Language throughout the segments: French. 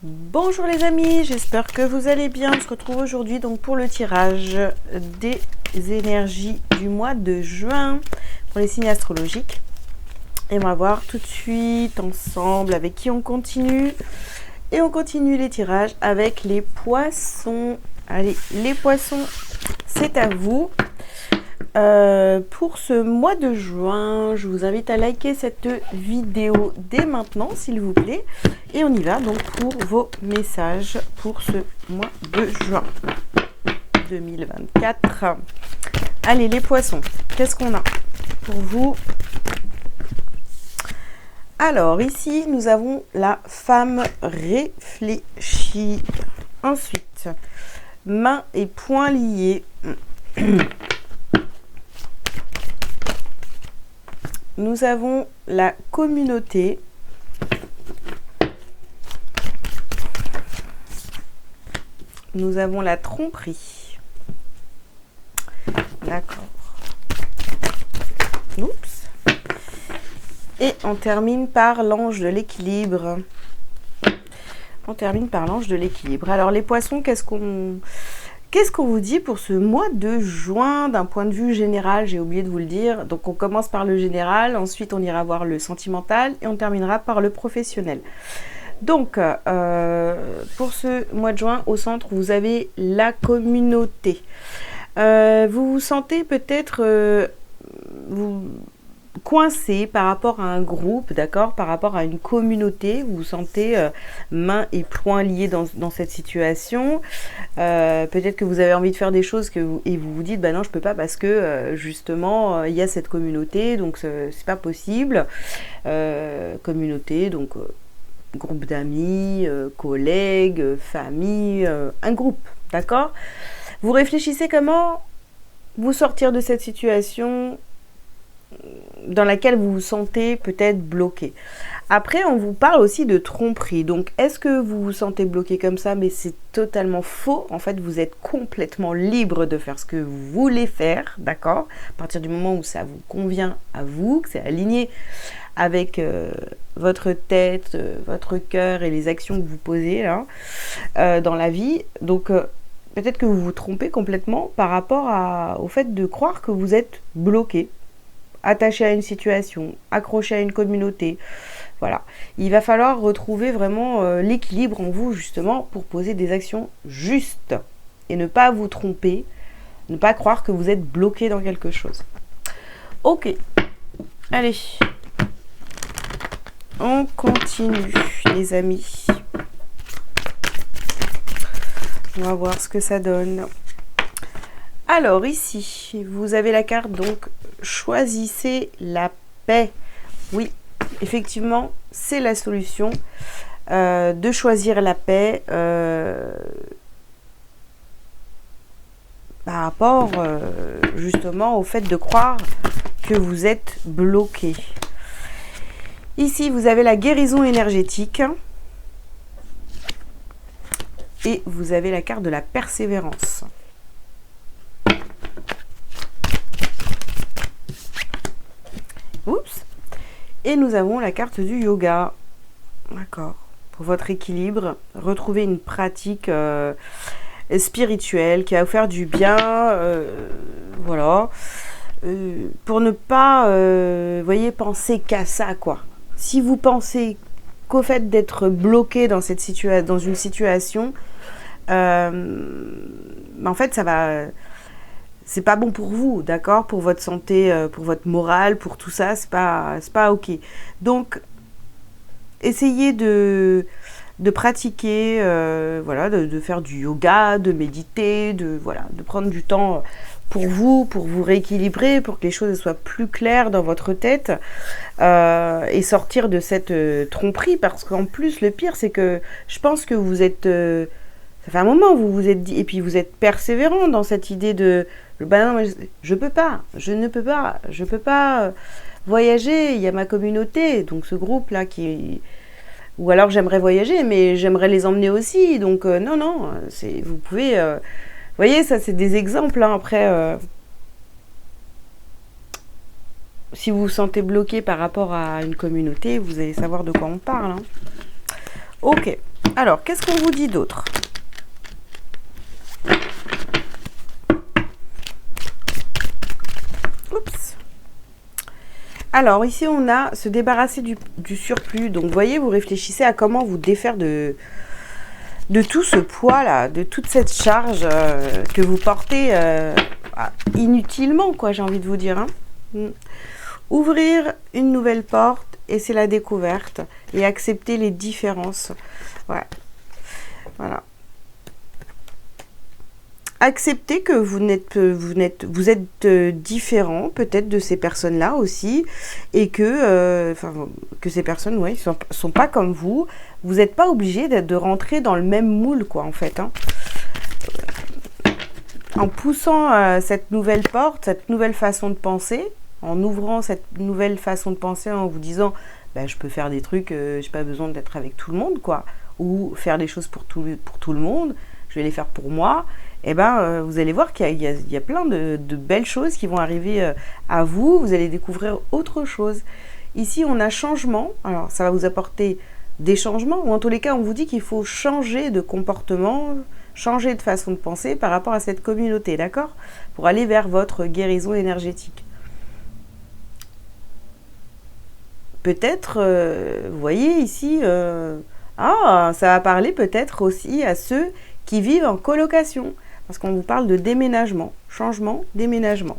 Bonjour les amis, j'espère que vous allez bien. On se retrouve aujourd'hui donc pour le tirage des énergies du mois de juin pour les signes astrologiques. Et on va voir tout de suite ensemble avec qui on continue. Et on continue les tirages avec les poissons. Allez, les poissons, c'est à vous. Pour ce mois de juin, je vous invite à liker cette vidéo dès maintenant, s'il vous plaît. Et on y va donc pour vos messages pour ce mois de juin 2024. Allez, les poissons, qu'est-ce qu'on a pour vous? Alors, ici, nous avons la femme réfléchie. Ensuite, mains et poings liés. Nous avons la communauté. Nous avons la tromperie. D'accord. Oups. Et on termine par l'ange de l'équilibre. On termine par l'ange de l'équilibre. Alors les poissons, qu'est-ce qu'on vous dit pour ce mois de juin d'un point de vue général? J'ai oublié de vous le dire. Donc on commence par le général, ensuite on ira voir le sentimental et on terminera par le professionnel. Donc pour ce mois de juin, au centre, vous avez la communauté. Vous vous sentez peut-être coincé par rapport à un groupe, d'accord, par rapport à une communauté. Vous vous sentez mains et poings liés dans cette situation. Peut-être que vous avez envie de faire des choses et vous vous dites bah non, je peux pas parce que justement il y a cette communauté, donc c'est pas possible. Communauté, donc groupe d'amis, collègues, famille, un groupe, d'accord. Vous réfléchissez comment vous sortir de cette situation dans laquelle vous vous sentez peut-être bloqué. Après, on vous parle aussi de tromperie. Donc, est-ce que vous vous sentez bloqué comme ça? Mais c'est totalement faux. En fait, vous êtes complètement libre de faire ce que vous voulez faire, d'accord? À partir du moment où ça vous convient à vous, que c'est aligné avec votre tête, votre cœur et les actions que vous posez là dans la vie. Donc, peut-être que vous vous trompez complètement par rapport au fait de croire que vous êtes bloqué, attaché à une situation, accroché à une communauté. Voilà. Il va falloir retrouver vraiment l'équilibre en vous, justement, pour poser des actions justes. Et ne pas vous tromper, ne pas croire que vous êtes bloqué dans quelque chose. Ok. Allez. On continue, les amis. On va voir ce que ça donne. Alors, ici, vous avez la carte, donc, choisissez la paix. Oui, effectivement, c'est la solution de choisir la paix par rapport, justement, au fait de croire que vous êtes bloqué. Ici, vous avez la guérison énergétique. Et vous avez la carte de la persévérance. Oups. Et nous avons la carte du yoga. D'accord. Pour votre équilibre, retrouvez une pratique spirituelle qui va vous faire du bien. Voilà. Pour ne pas, voyez, penser qu'à ça, quoi. Si vous pensez qu'au fait d'être bloqué dans une situation, en fait, ça va... C'est pas bon pour vous, d'accord? Pour votre santé, pour votre morale, pour tout ça, c'est pas ok. Donc, essayez de pratiquer, voilà, de faire du yoga, de méditer, de prendre du temps pour vous rééquilibrer, pour que les choses soient plus claires dans votre tête et sortir de cette tromperie. Parce qu'en plus, le pire, c'est que je pense que vous êtes... ça fait un moment, vous vous êtes dit... Et puis, vous êtes persévérant dans cette idée de... Ben non, je ne peux pas voyager, il y a ma communauté, donc ce groupe-là qui... Ou alors j'aimerais voyager, mais j'aimerais les emmener aussi, donc non, vous pouvez... vous voyez, ça c'est des exemples, hein, après... si vous vous sentez bloqué par rapport à une communauté, vous allez savoir de quoi on parle. Hein. Ok, Alors, qu'est-ce qu'on vous dit d'autre? Oups. Alors, ici, on a se débarrasser du surplus. Donc, vous voyez, vous réfléchissez à comment vous défaire de tout ce poids-là, de toute cette charge que vous portez inutilement, quoi, j'ai envie de vous dire. Hein. Ouvrir une nouvelle porte, et c'est la découverte. Et accepter les différences. Ouais. Voilà. Accepter que vous êtes différent peut-être de ces personnes-là aussi, et que, que ces personnes, ouais, sont pas comme vous. Vous n'êtes pas obligé de rentrer dans le même moule, quoi, en fait. Hein. En poussant cette nouvelle porte, cette nouvelle façon de penser, en ouvrant cette nouvelle façon de penser, en vous disant, bah, je peux faire des trucs, j'ai pas besoin d'être avec tout le monde, quoi, ou faire des choses pour tout le monde, je vais les faire pour moi. Eh ben, vous allez voir qu'il y a plein de belles choses qui vont arriver à vous. Vous allez découvrir autre chose. Ici, on a changement. Alors, ça va vous apporter des changements, ou en tous les cas, on vous dit qu'il faut changer de comportement, changer de façon de penser par rapport à cette communauté, d'accord? Pour aller vers votre guérison énergétique. Peut-être, vous voyez ici, ça va parler peut-être aussi à ceux qui vivent en colocation. Parce qu'on vous parle de déménagement, changement, déménagement.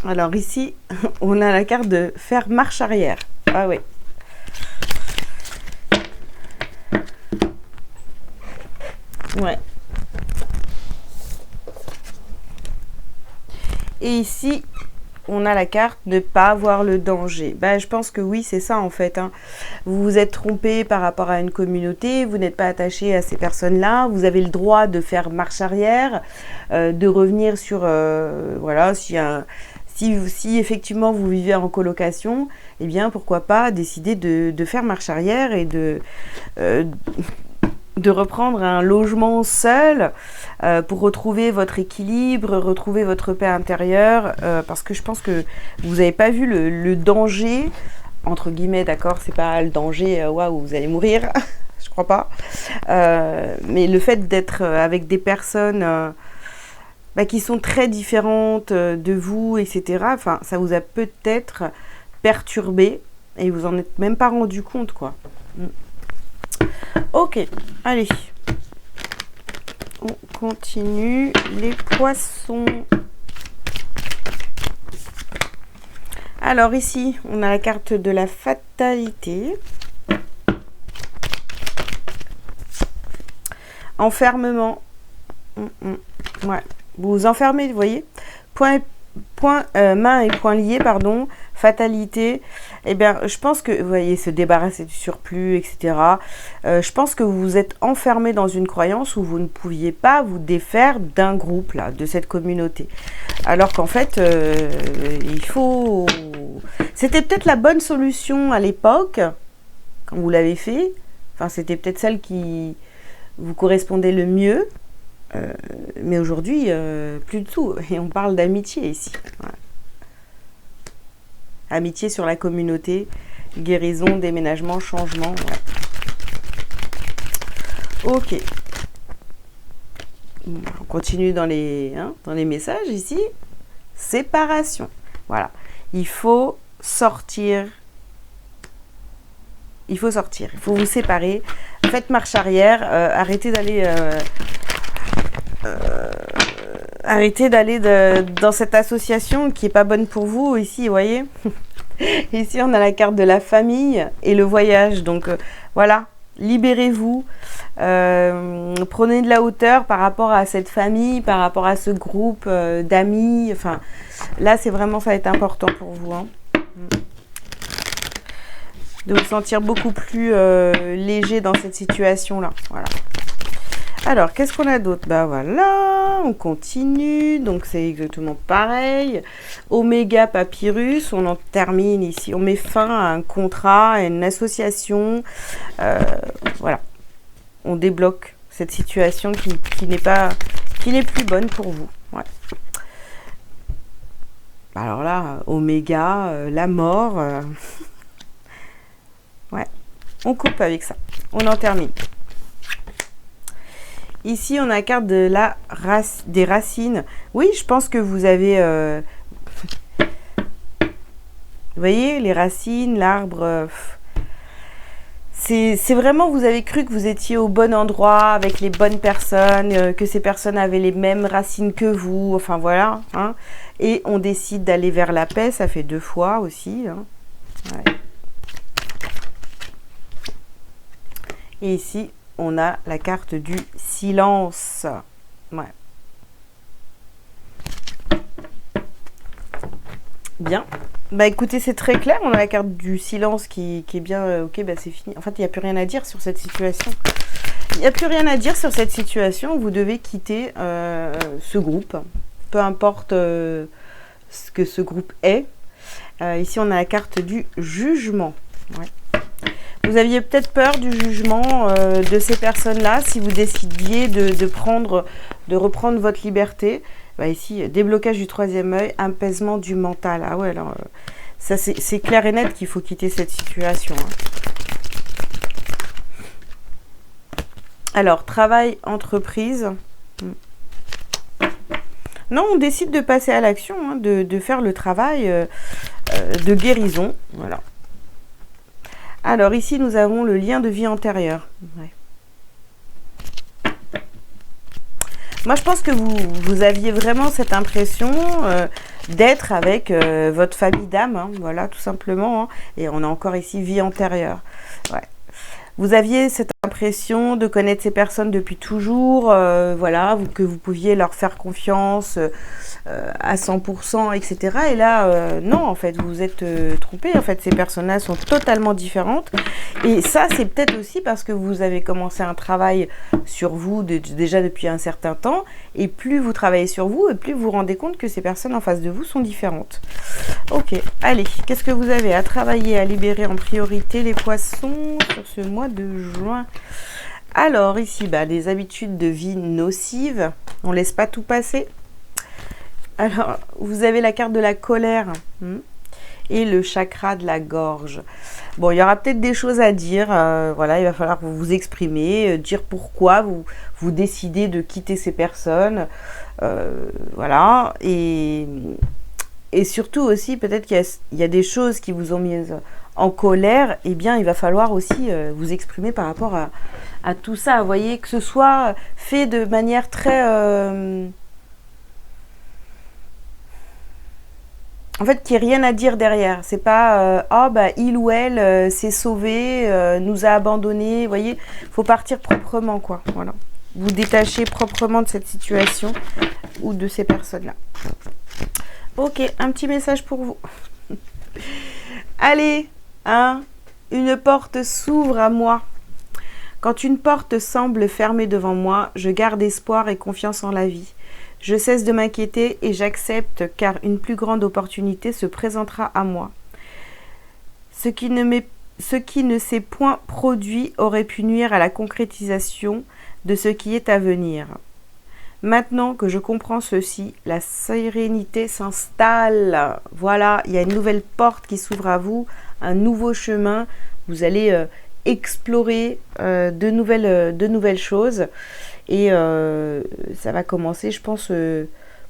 Alors ici, on a la carte de faire marche arrière. Ah oui. Ouais. Et ici, on a la carte ne pas avoir le danger. Ben, je pense que oui, c'est ça en fait. Hein. Vous vous êtes trompé par rapport à une communauté, vous n'êtes pas attaché à ces personnes-là, vous avez le droit de faire marche arrière, de revenir sur, voilà, si effectivement vous vivez en colocation, eh bien pourquoi pas décider de faire marche arrière et de reprendre un logement seul pour retrouver votre équilibre, retrouver votre paix intérieure, parce que je pense que vous n'avez pas vu le danger, entre guillemets, d'accord, c'est pas le danger, waouh, vous allez mourir, je crois pas, mais le fait d'être avec des personnes qui sont très différentes de vous, etc., enfin, ça vous a peut-être perturbé et vous en êtes même pas rendu compte, quoi. Ok, allez, on continue. Les poissons. Alors ici, on a la carte de la fatalité. Enfermement. Ouais, vous vous enfermez, vous voyez. Main et poing liés, pardon. Fatalité. Eh bien, je pense que, vous voyez, se débarrasser du surplus, etc. Je pense que vous vous êtes enfermé dans une croyance où vous ne pouviez pas vous défaire d'un groupe, là, de cette communauté. Alors qu'en fait, il faut... C'était peut-être la bonne solution à l'époque, quand vous l'avez fait. Enfin, c'était peut-être celle qui vous correspondait le mieux. Mais aujourd'hui, plus du tout. Et on parle d'amitié ici. Ouais. Amitié sur la communauté, guérison, déménagement, changement. Ouais. Ok. On continue dans les messages ici. Séparation. Voilà. Il faut sortir. Il faut sortir. Il faut vous séparer. Faites marche arrière. Arrêtez d'aller... arrêtez d'aller dans cette association qui est pas bonne pour vous. Ici, vous voyez. Ici, on a la carte de la famille et le voyage. Donc, voilà. Libérez-vous. Prenez de la hauteur par rapport à cette famille, par rapport à ce groupe d'amis. Enfin, là, c'est vraiment, ça va être important pour vous. Hein. De vous sentir beaucoup plus léger dans cette situation-là. Voilà. Alors, qu'est-ce qu'on a d'autre? Bah voilà, on continue. Donc, c'est exactement pareil. Oméga Papyrus, on en termine ici. On met fin à un contrat, à une association. Voilà. On débloque cette situation qui n'est plus bonne pour vous. Ouais. Alors là, Oméga, la mort. Ouais. On coupe avec ça. On en termine. Ici, on a la carte de des racines. Oui, je pense que vous avez... vous voyez, les racines, l'arbre... c'est vraiment, vous avez cru que vous étiez au bon endroit, avec les bonnes personnes, que ces personnes avaient les mêmes racines que vous. Enfin, voilà. Hein. Et on décide d'aller vers la paix. Ça fait 2 fois aussi. Hein. Ouais. Et ici, on a la carte du silence. Ouais. Bien. Bah écoutez, c'est très clair. On a la carte du silence qui est bien. Ok, bah c'est fini. En fait, il n'y a plus rien à dire sur cette situation. Il n'y a plus rien à dire sur cette situation. Vous devez quitter ce groupe. Peu importe ce que ce groupe est. Ici, on a la carte du jugement. Ouais. Vous aviez peut-être peur du jugement de ces personnes-là si vous décidiez de reprendre votre liberté. Bah ici, déblocage du 3e œil, apaisement du mental. Ah ouais, alors ça c'est clair et net qu'il faut quitter cette situation. Hein. Alors, travail, entreprise. Non, on décide de passer à l'action, hein, de faire le travail de guérison. Voilà. Alors ici, nous avons le lien de vie antérieure. Ouais. Moi, je pense que vous aviez vraiment cette impression d'être avec votre famille d'âme. Hein, voilà, tout simplement. Hein, et on a encore ici vie antérieure. Ouais. Vous aviez cette impression de connaître ces personnes depuis toujours. Voilà, que vous pouviez leur faire confiance à 100%, etc. Et là, non, en fait, vous vous êtes trompé. En fait, ces personnes-là sont totalement différentes. Et ça, c'est peut-être aussi parce que vous avez commencé un travail sur vous déjà depuis un certain temps. Et plus vous travaillez sur vous, et plus vous vous rendez compte que ces personnes en face de vous sont différentes. Ok, allez, qu'est-ce que vous avez à travailler, à libérer en priorité les poissons sur ce mois de juin? Alors, ici, des habitudes de vie nocives. On ne laisse pas tout passer. Alors, vous avez la carte de la colère et le chakra de la gorge. Bon, il y aura peut-être des choses à dire. Voilà, il va falloir que vous vous exprimiez, dire pourquoi vous décidez de quitter ces personnes. Voilà. Et surtout aussi, peut-être qu'il y a des choses qui vous ont mis en colère. Eh bien, il va falloir aussi vous exprimer par rapport à tout ça. Vous voyez, que ce soit fait de manière très... En fait, qu'il n'y ait rien à dire derrière. C'est pas il ou elle s'est sauvé, nous a abandonnés. Vous voyez, il faut partir proprement, quoi. Voilà. Vous détachez proprement de cette situation ou de ces personnes-là. Ok, un petit message pour vous. Allez, une porte s'ouvre à moi. Quand une porte semble fermée devant moi, je garde espoir et confiance en la vie. Je cesse de m'inquiéter et j'accepte car une plus grande opportunité se présentera à moi. Ce qui ne s'est point produit aurait pu nuire à la concrétisation de ce qui est à venir. Maintenant que je comprends ceci, la sérénité s'installe. Voilà, il y a une nouvelle porte qui s'ouvre à vous, un nouveau chemin. Vous allez explorer de nouvelles choses. Et ça va commencer, je pense,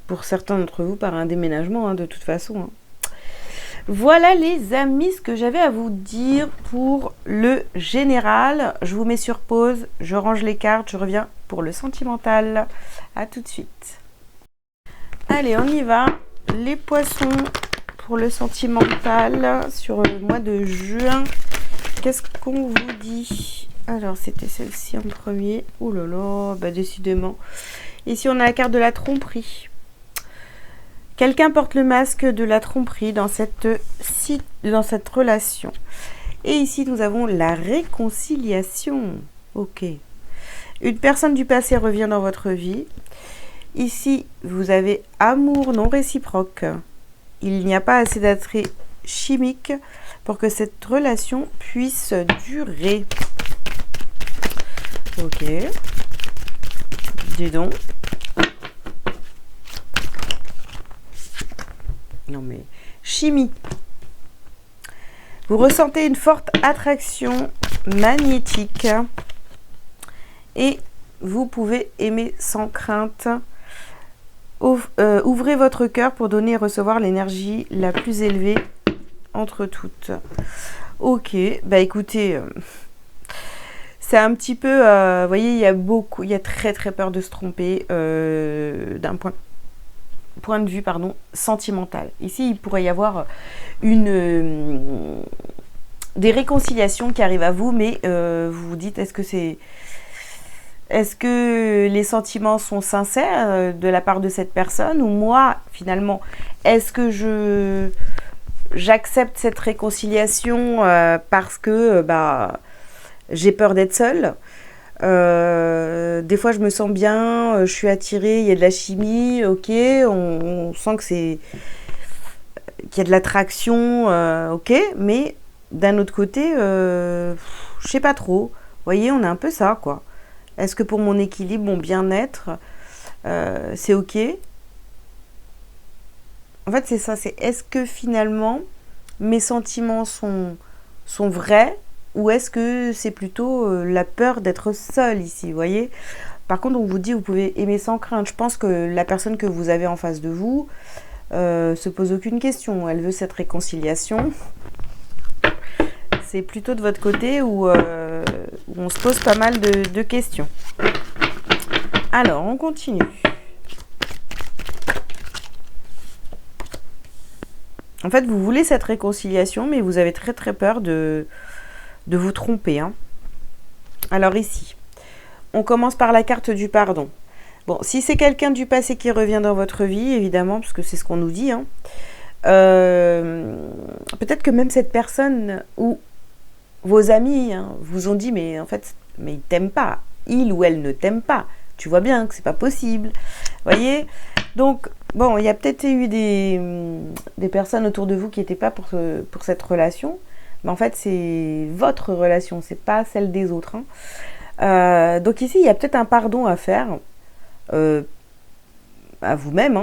pour certains d'entre vous, par un déménagement, hein, de toute façon. Hein. Voilà les amis, ce que j'avais à vous dire pour le général. Je vous mets sur pause, je range les cartes, je reviens pour le sentimental. À tout de suite. Allez, on y va. Les poissons pour le sentimental sur le mois de juin. Qu'est-ce qu'on vous dit ? Alors, c'était celle-ci en premier. Ouh là là, décidément. Ici, on a la carte de la tromperie. Quelqu'un porte le masque de la tromperie dans cette relation. Et ici, nous avons la réconciliation. Ok. Une personne du passé revient dans votre vie. Ici, vous avez amour non réciproque. Il n'y a pas assez d'attrait chimique pour que cette relation puisse durer. Ok. Dis donc. Non mais, chimie. Vous ressentez une forte attraction magnétique et vous pouvez aimer sans crainte. Ouvrez votre cœur pour donner et recevoir l'énergie la plus élevée entre toutes. Ok, bah écoutez, c'est un petit peu, vous voyez, il y a très très peur de se tromper d'un point de vue sentimental. Ici, il pourrait y avoir des réconciliations qui arrivent à vous, mais vous vous dites, est-ce que les sentiments sont sincères de la part de cette personne, ou moi, finalement, est-ce que j'accepte cette réconciliation parce que j'ai peur d'être seule. Des fois, je me sens bien, je suis attirée, il y a de la chimie, ok, on sent qu'il y a de l'attraction, ok, mais d'un autre côté, je sais pas trop. Vous voyez, on a un peu ça, quoi. Est-ce que pour mon équilibre, mon bien-être, c'est ok? En fait, c'est ça, c'est est-ce que finalement, mes sentiments sont vrais, ou est-ce que c'est plutôt la peur d'être seule ici, vous voyez? Par contre, on vous dit, vous pouvez aimer sans crainte. Je pense que la personne que vous avez en face de vous se pose aucune question. Elle veut cette réconciliation. C'est plutôt de votre côté où on se pose pas mal de questions. Alors, on continue. En fait, vous voulez cette réconciliation, mais vous avez très très peur de vous tromper. Hein. Alors ici, on commence par la carte du pardon. Bon, si c'est quelqu'un du passé qui revient dans votre vie, évidemment, parce que c'est ce qu'on nous dit, hein, peut-être que même cette personne ou vos amis vous ont dit, mais en fait, mais il t'aime pas. Il ou elle ne t'aime pas. Tu vois bien que c'est pas possible. Vous voyez? Donc, bon, il y a peut-être eu des personnes autour de vous qui n'étaient pas pour cette relation. Mais en fait, c'est votre relation, c'est pas celle des autres. Hein. Donc ici, il y a peut-être un pardon à faire à vous-même,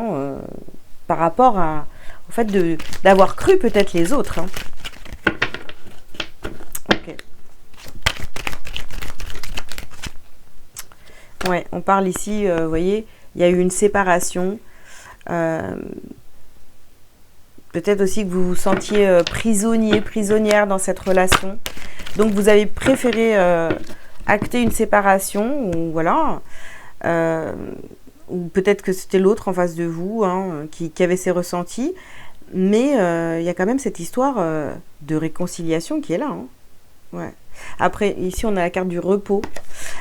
par rapport au fait d'avoir cru peut-être les autres. Hein. Ok. Ouais, on parle ici, vous voyez, il y a eu une séparation. Peut-être aussi que vous vous sentiez prisonnière dans cette relation. Donc vous avez préféré acter une séparation, ou voilà. Ou peut-être que c'était l'autre en face de vous qui avait ses ressentis. Mais il y a quand même cette histoire de réconciliation qui est là. Hein. Ouais. Après, ici, on a la carte du repos.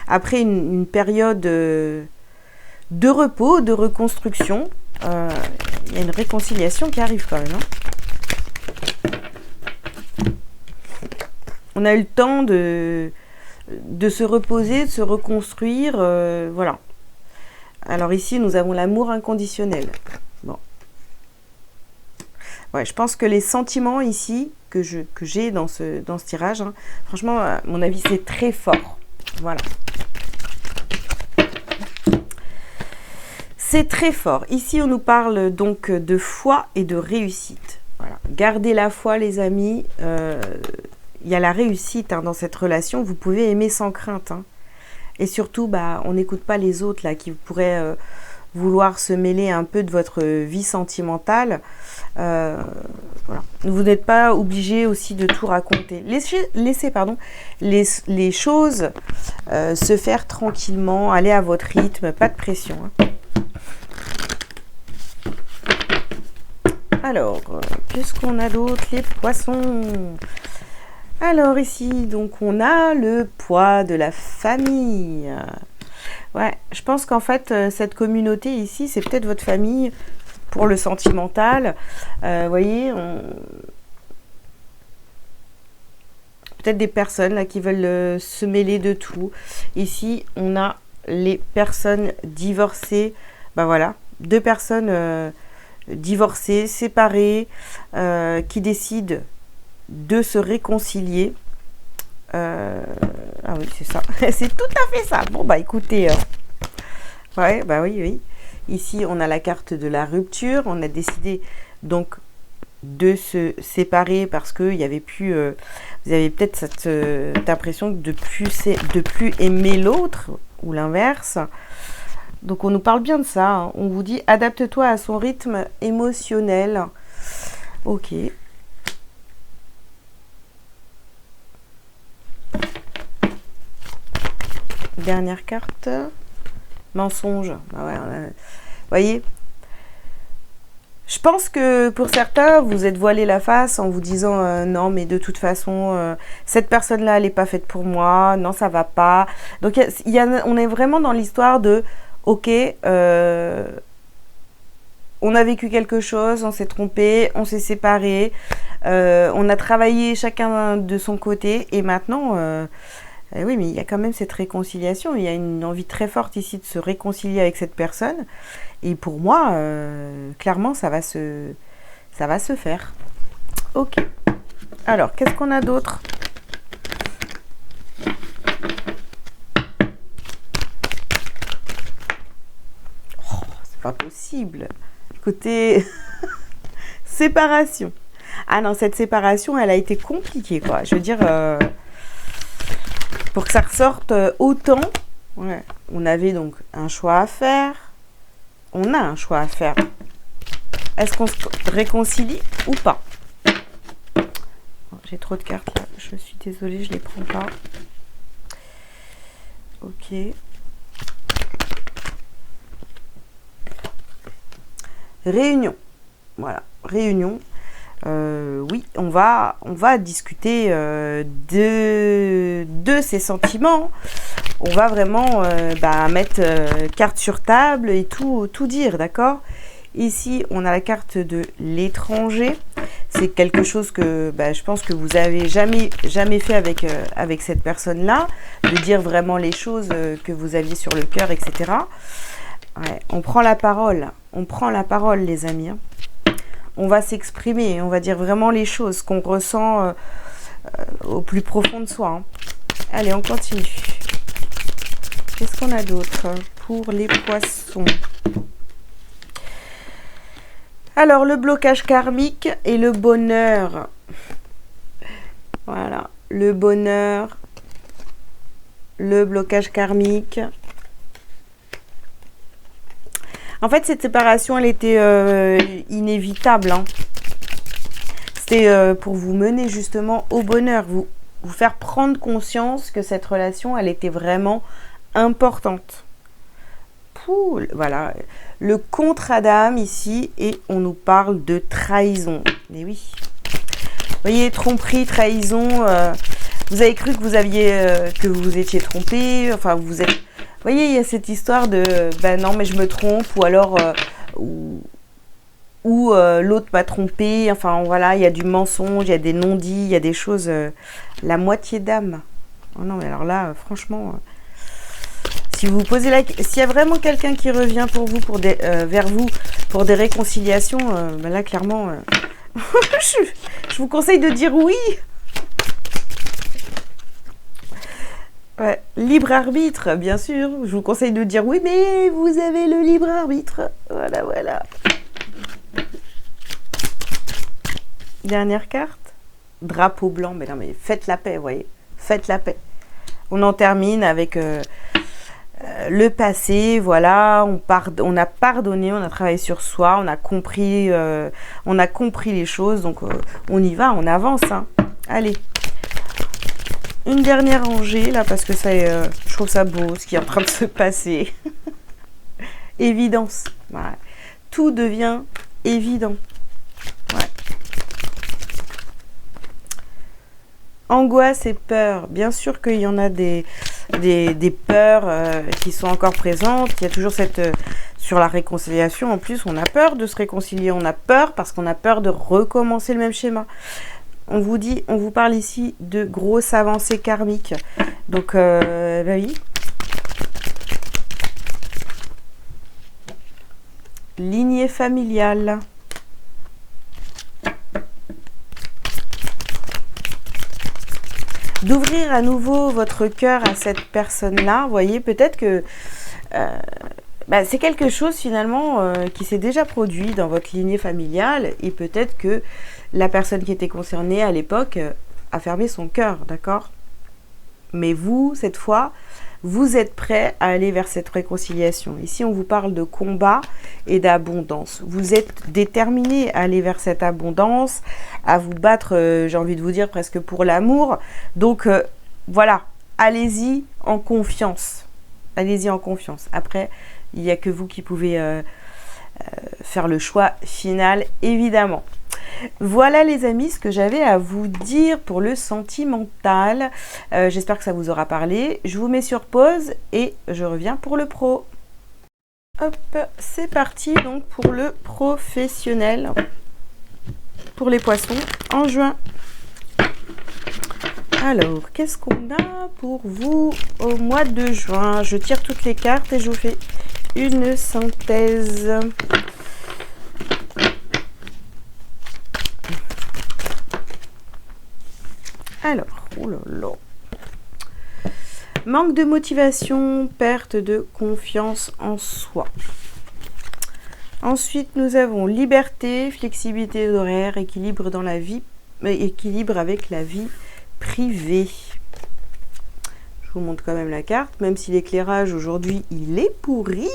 Après une période de repos, de reconstruction, il y a une réconciliation qui arrive quand même. Hein. On a eu le temps de se reposer, de se reconstruire. Voilà. Alors ici, nous avons l'amour inconditionnel. Bon. Ouais, je pense que les sentiments ici que j'ai dans ce tirage, hein, franchement, à mon avis, c'est très fort. Voilà. C'est très fort. Ici, on nous parle donc de foi et de réussite. Voilà. Gardez la foi, les amis. Il y a la réussite dans cette relation. Vous pouvez aimer sans crainte. Hein. Et surtout, on n'écoute pas les autres là qui pourraient vouloir se mêler un peu de votre vie sentimentale. Voilà. Vous n'êtes pas obligé aussi de tout raconter. Laissez les choses se faire tranquillement, aller à votre rythme, pas de pression. Hein. Alors, qu'est-ce qu'on a d'autre? Les poissons. Alors ici, donc on a le poids de la famille. Ouais, je pense qu'en fait, cette communauté ici, c'est peut-être votre famille pour le sentimental. Vous voyez, peut-être des personnes là qui veulent se mêler de tout. Ici, on a les personnes divorcées. Ben voilà, deux personnes divorcées, séparées, qui décident de se réconcilier. Ah oui, c'est ça. C'est tout à fait ça. Bon, écoutez. Oui. Ici, on a la carte de la rupture. On a décidé donc de se séparer parce qu'il y avait plus, vous avez peut-être cette impression de plus aimer l'autre ou l'inverse. Donc on nous parle bien de ça, hein. On vous dit adapte-toi à son rythme émotionnel. Ok. Dernière carte. Mensonge. Bah ouais, vous voyez, je pense que pour certains, vous êtes voilé la face en vous disant non, mais de toute façon, cette personne-là, elle n'est pas faite pour moi. Non, ça va pas. Donc, on est vraiment dans l'histoire de ok, on a vécu quelque chose, on s'est trompé, on s'est séparé, on a travaillé chacun de son côté et maintenant, oui, mais il y a quand même cette réconciliation, il y a une envie très forte ici de se réconcilier avec cette personne et pour moi, clairement, ça va se faire. Ok, alors, qu'est-ce qu'on a d'autre ? C'est pas possible. Côté séparation. Ah non, cette séparation, elle a été compliquée, quoi. Je veux dire, pour que ça ressorte autant, ouais, on avait donc un choix à faire. On a un choix à faire. Est-ce qu'on se réconcilie ou pas? J'ai trop de cartes là. Je suis désolée, je les prends pas. Ok. Réunion. Voilà, réunion. Oui, on va discuter de ces sentiments. On va vraiment mettre carte sur table et tout dire, d'accord? Ici, on a la carte de l'étranger. C'est quelque chose que je pense que vous avez jamais fait avec cette personne-là, de dire vraiment les choses que vous aviez sur le cœur, etc. Ouais, on prend la parole, les amis. On va s'exprimer, on va dire vraiment les choses qu'on ressent au plus profond de soi. Hein. Allez, on continue. Qu'est-ce qu'on a d'autre pour les poissons? Alors, le blocage karmique et le bonheur. Voilà, le bonheur, le blocage karmique. En fait, cette séparation, elle était inévitable. Hein. C'était pour vous mener justement au bonheur, vous faire prendre conscience que cette relation, elle était vraiment importante. Pouh, voilà, le contrat d'âme ici, et on nous parle de trahison. Mais oui, vous voyez, tromperie, trahison, vous avez cru que vous vous étiez trompé, enfin vous êtes... Vous voyez, il y a cette histoire de non, mais je me trompe, ou alors l'autre m'a trompé. Enfin, voilà, il y a du mensonge, il y a des non-dits, il y a des choses. La moitié d'âme. Oh non, mais alors là, franchement, si vous posez s'il y a vraiment quelqu'un qui revient pour vous, vers vous, pour des réconciliations, là, clairement, je vous conseille de dire oui. Ouais, libre arbitre, bien sûr. Je vous conseille de dire oui, mais vous avez le libre arbitre. Voilà, voilà. Dernière carte. Drapeau blanc. Mais non, mais faites la paix, vous voyez. Faites la paix. On en termine avec le passé. Voilà, on a pardonné, on a travaillé sur soi, on a compris les choses. Donc, on y va, on avance. Hein. Allez. Une dernière rangée, là, parce que ça, je trouve ça beau, ce qui est en train de se passer. Évidence. Voilà. Tout devient évident. Ouais. Angoisse et peur. Bien sûr qu'il y en a des peurs qui sont encore présentes. Il y a toujours cette... sur la réconciliation, en plus, on a peur de se réconcilier. On a peur parce qu'on a peur de recommencer le même schéma. On vous parle ici de grosses avancées karmiques. Donc, oui. Lignée familiale. D'ouvrir à nouveau votre cœur à cette personne-là. Vous voyez, peut-être que Bah, c'est quelque chose finalement qui s'est déjà produit dans votre lignée familiale et peut-être que la personne qui était concernée à l'époque a fermé son cœur, d'accord? Mais vous, cette fois, vous êtes prêt à aller vers cette réconciliation. Ici, on vous parle de combat et d'abondance. Vous êtes déterminé à aller vers cette abondance, à vous battre, j'ai envie de vous dire, presque pour l'amour. Donc, voilà, allez-y en confiance. Allez-y en confiance. Après, il n'y a que vous qui pouvez faire le choix final, évidemment. Voilà les amis, ce que j'avais à vous dire pour le sentimental. J'espère que ça vous aura parlé. Je vous mets sur pause et je reviens pour le pro. Hop, c'est parti donc pour le professionnel. Pour les poissons en juin. Alors, qu'est-ce qu'on a pour vous au mois de juin? Je tire toutes les cartes et je vous fais une synthèse. Alors, oh là là. Manque de motivation, perte de confiance en soi. Ensuite, nous avons liberté, flexibilité d'horaire, équilibre dans la vie, équilibre avec la vie privée. Je vous montre quand même la carte, même si l'éclairage aujourd'hui, il est pourri.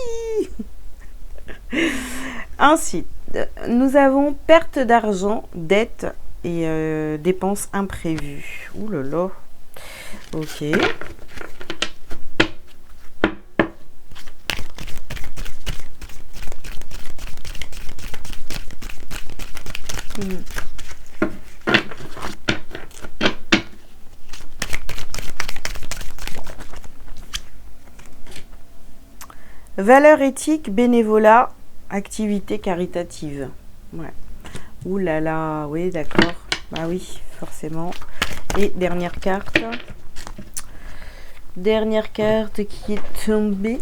Ensuite, nous avons perte d'argent, dette et dépenses imprévues. Ouh là là. Ok. Valeurs éthiques, bénévolat, activité caritative. Ouais. Ouh là là, oui, d'accord. Bah oui, forcément. Et dernière carte. Dernière carte qui est tombée.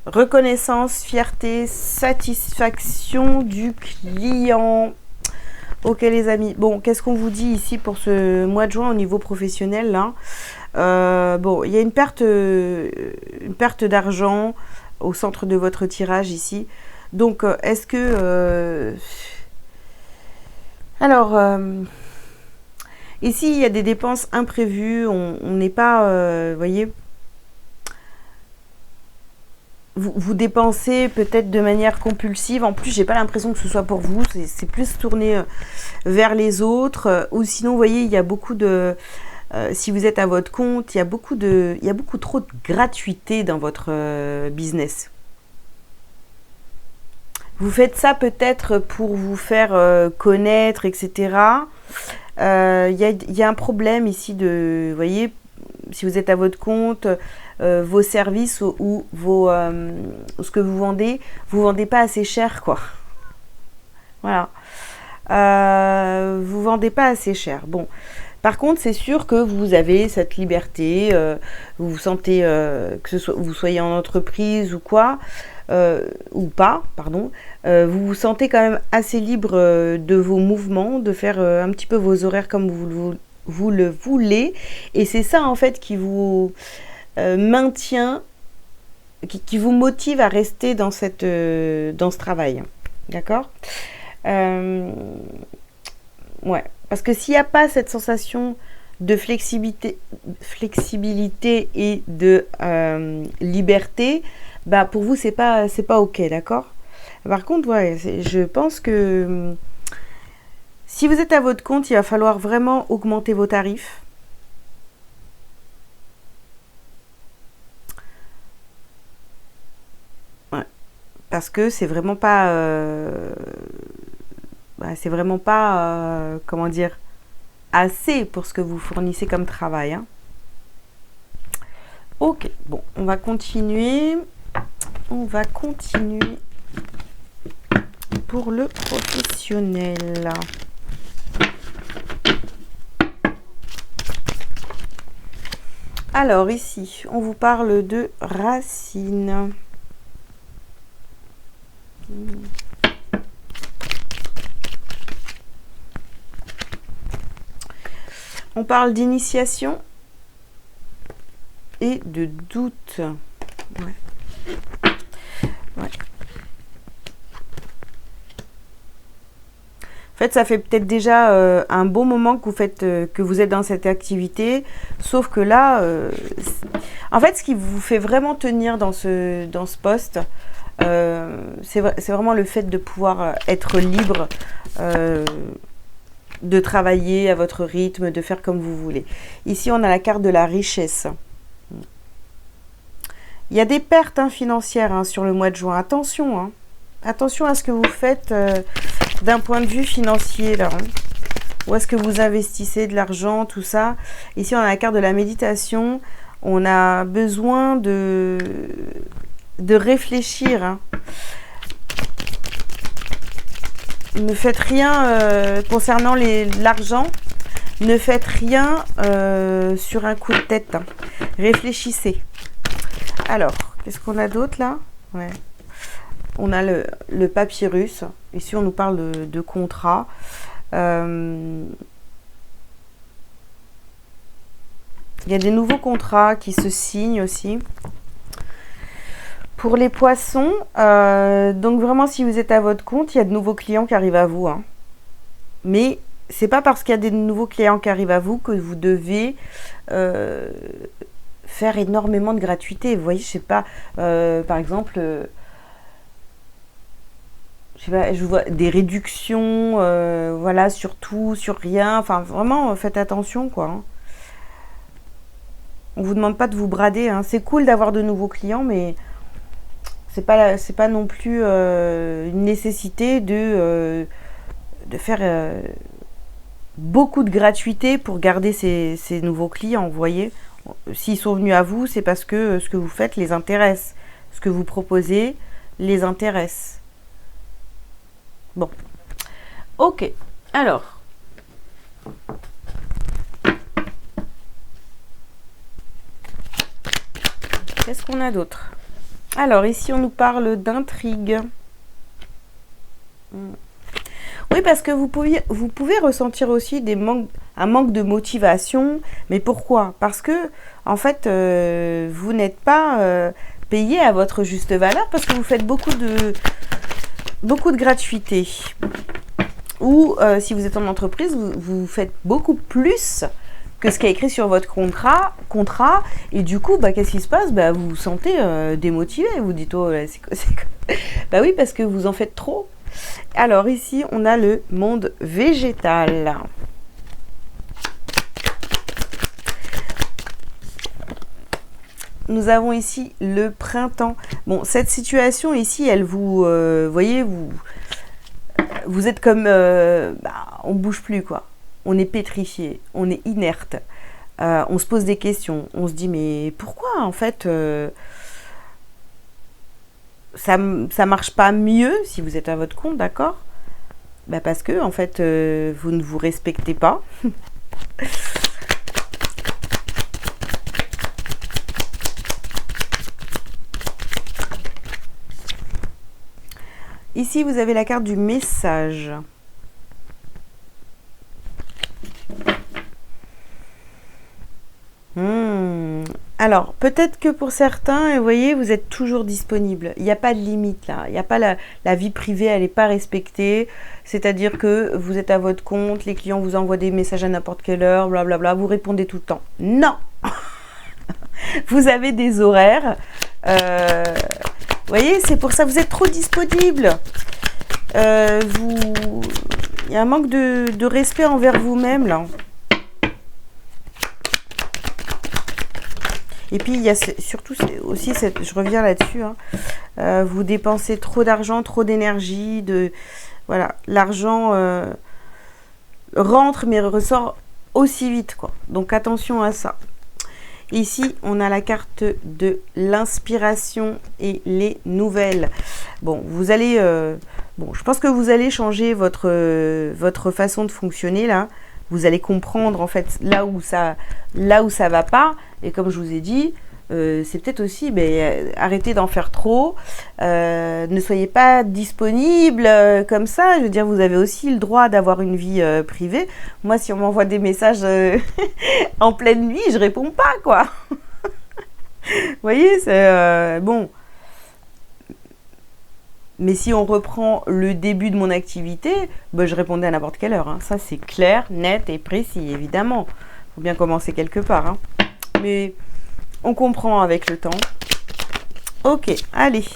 Reconnaissance, fierté, satisfaction du client. Ok les amis. Bon, qu'est-ce qu'on vous dit ici pour ce mois de juin au niveau professionnel là? Bon, il y a une perte d'argent au centre de votre tirage ici. Donc, est-ce que... Alors, ici, il y a des dépenses imprévues. On n'est pas... vous voyez, vous dépensez peut-être de manière compulsive. En plus, j'ai pas l'impression que ce soit pour vous. C'est plus tourné vers les autres. Ou sinon, vous voyez, il y a beaucoup de... si vous êtes à votre compte, il y a beaucoup trop de gratuité dans votre business. Vous faites ça peut-être pour vous faire connaître, etc. Il y a un problème ici de, vous voyez, si vous êtes à votre compte, vos services ou ce que vous vendez pas assez cher, quoi. Voilà. Vous vendez pas assez cher. Bon. Par contre, c'est sûr que vous avez cette liberté, vous vous sentez, que vous soyez en entreprise ou quoi, ou pas, pardon, vous vous sentez quand même assez libre de vos mouvements, de faire un petit peu vos horaires comme vous le voulez. Et c'est ça en fait qui vous maintient, qui vous motive à rester dans ce travail. D'accord? Ouais. Parce que s'il n'y a pas cette sensation de flexibilité et de liberté, bah pour vous c'est pas ok, d'accord? Par contre, ouais, je pense que si vous êtes à votre compte, il va falloir vraiment augmenter vos tarifs. Ouais. Parce que c'est vraiment pas comment dire, assez pour ce que vous fournissez comme travail. Hein. Ok, bon, on va continuer. On va continuer pour le professionnel. Alors ici, on vous parle de racines. On parle d'initiation, et de doute. Ouais. Ouais. En fait, ça fait peut-être déjà un bon moment que que vous êtes dans cette activité, sauf que là, en fait, ce qui vous fait vraiment tenir dans ce poste, c'est vraiment le fait de pouvoir être libre, euh, de travailler à votre rythme, de faire comme vous voulez. Ici, on a la carte de la richesse. Il y a des pertes financières sur le mois de juin. Attention, attention à ce que vous faites d'un point de vue financier là. Où est-ce que vous investissez de l'argent, tout ça. Ici, on a la carte de la méditation. On a besoin de réfléchir. Ne faites rien concernant l'argent. Ne faites rien sur un coup de tête. Réfléchissez. Alors, qu'est-ce qu'on a d'autre là? Ouais. On a le papyrus. Ici, on nous parle de contrat. Il y a des nouveaux contrats qui se signent aussi. Pour les poissons, donc vraiment, si vous êtes à votre compte, il y a de nouveaux clients qui arrivent à vous. Mais c'est pas parce qu'il y a des nouveaux clients qui arrivent à vous que vous devez faire énormément de gratuité. Vous voyez, je sais pas, par exemple, je sais pas, je vois des réductions, voilà, sur tout, sur rien. Enfin, vraiment, faites attention, quoi. On vous demande pas de vous brader. C'est cool d'avoir de nouveaux clients, mais c'est pas non plus une nécessité de faire beaucoup de gratuité pour garder ces nouveaux clients. Vous voyez, s'ils sont venus à vous, c'est parce que ce que vous faites les intéresse. Ce que vous proposez les intéresse. Bon. Ok. Alors. Qu'est-ce qu'on a d'autre? Alors, ici, on nous parle d'intrigue. Oui, parce que vous pouvez ressentir aussi un manque de motivation. Mais pourquoi? Parce que, en fait, vous n'êtes pas payé à votre juste valeur parce que vous faites beaucoup de gratuité. Ou si vous êtes en entreprise, vous faites beaucoup plus que ce qui est écrit sur votre contrat, et du coup, qu'est-ce qui se passe? Vous vous sentez démotivé, vous dites, oh, c'est quoi? Oui, parce que vous en faites trop. Alors ici, on a le monde végétal. Nous avons ici le printemps. Bon, cette situation ici, elle vous voyez, vous êtes comme, on bouge plus, quoi. On est pétrifié, on est inerte, on se pose des questions, on se dit mais pourquoi en fait ça marche pas mieux si vous êtes à votre compte, d'accord? Parce que en fait vous ne vous respectez pas. Ici vous avez la carte du message. Alors, peut-être que pour certains, vous voyez, vous êtes toujours disponible. Il n'y a pas de limite là. Il n'y a pas la vie privée, elle n'est pas respectée. C'est-à-dire que vous êtes à votre compte, les clients vous envoient des messages à n'importe quelle heure, blablabla, vous répondez tout le temps. Non. Vous avez des horaires. Vous voyez, c'est pour ça que vous êtes trop disponible. Il y a un manque de respect envers vous-même là. Et puis, il y a surtout aussi, je reviens là-dessus, vous dépensez trop d'argent, trop d'énergie, voilà, l'argent rentre mais ressort aussi vite, quoi. Donc, attention à ça. Ici, on a la carte de l'inspiration et les nouvelles. Bon, vous allez... je pense que vous allez changer votre façon de fonctionner, là. Vous allez comprendre en fait là où ça va pas, et comme je vous ai dit, c'est peut-être aussi arrêtez d'en faire trop, ne soyez pas disponible comme ça. Je veux dire, vous avez aussi le droit d'avoir une vie privée. Moi, si on m'envoie des messages en pleine nuit, je réponds pas, quoi. Vous voyez, c'est bon. Mais si on reprend le début de mon activité, bah, je répondais à n'importe quelle heure, hein. Ça, c'est clair, net et précis, évidemment. Il faut bien commencer quelque part, hein. Mais on comprend avec le temps. Ok, allez.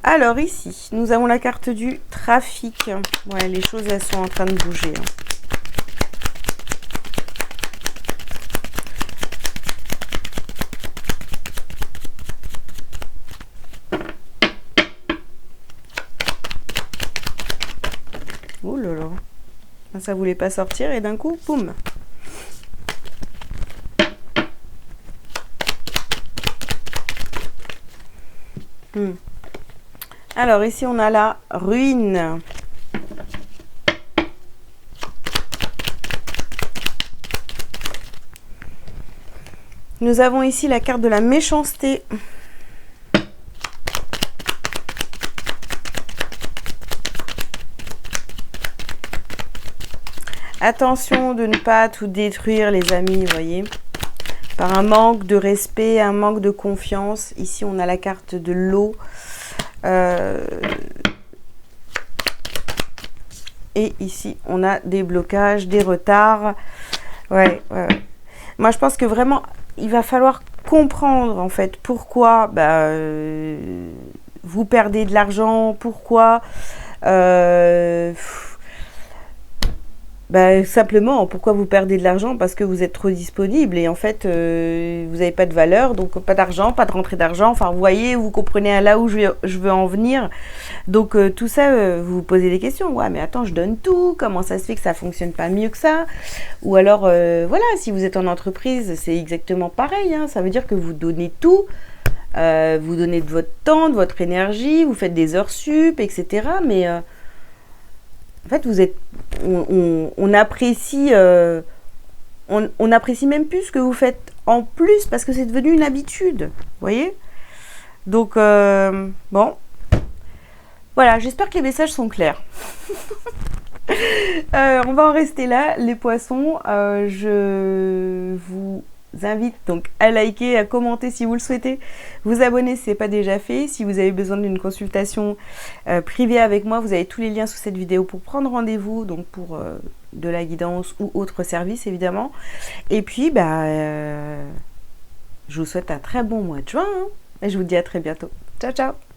Alors ici, nous avons la carte du trafic. Ouais, les choses, elles sont en train de bouger, hein. Oh là là. Ça voulait pas sortir et d'un coup, boum. Alors ici, on a la ruine. Nous avons ici la carte de la méchanceté. Attention de ne pas tout détruire, les amis, vous voyez. Par un manque de respect, un manque de confiance. Ici, on a la carte de l'eau. Et ici, on a des blocages, des retards. Ouais. Moi, je pense que vraiment, il va falloir comprendre, en fait, pourquoi vous perdez de l'argent, pourquoi... simplement, pourquoi vous perdez de l'argent? Parce que vous êtes trop disponible et en fait, vous n'avez pas de valeur, donc pas d'argent, pas de rentrée d'argent. Enfin, vous voyez, vous comprenez là où je veux en venir. Donc, tout ça, vous vous posez des questions. Ouais, mais attends, je donne tout. Comment ça se fait que ça fonctionne pas mieux que ça? Ou alors, voilà, si vous êtes en entreprise, c'est exactement pareil, hein. Ça veut dire que vous donnez tout. Vous donnez de votre temps, de votre énergie, vous faites des heures sup, etc. Mais... en fait, on apprécie, on apprécie même plus ce que vous faites en plus parce que c'est devenu une habitude, vous voyez. Donc, bon, voilà, j'espère que les messages sont clairs. On va en rester là, les poissons. Je vous invite donc à liker, à commenter si vous le souhaitez, vous abonner si ce n'est pas déjà fait. Si vous avez besoin d'une consultation privée avec moi, vous avez tous les liens sous cette vidéo pour prendre rendez-vous, donc pour de la guidance ou autre service évidemment. Et puis, je vous souhaite un très bon mois de juin, hein, et je vous dis à très bientôt. Ciao, ciao!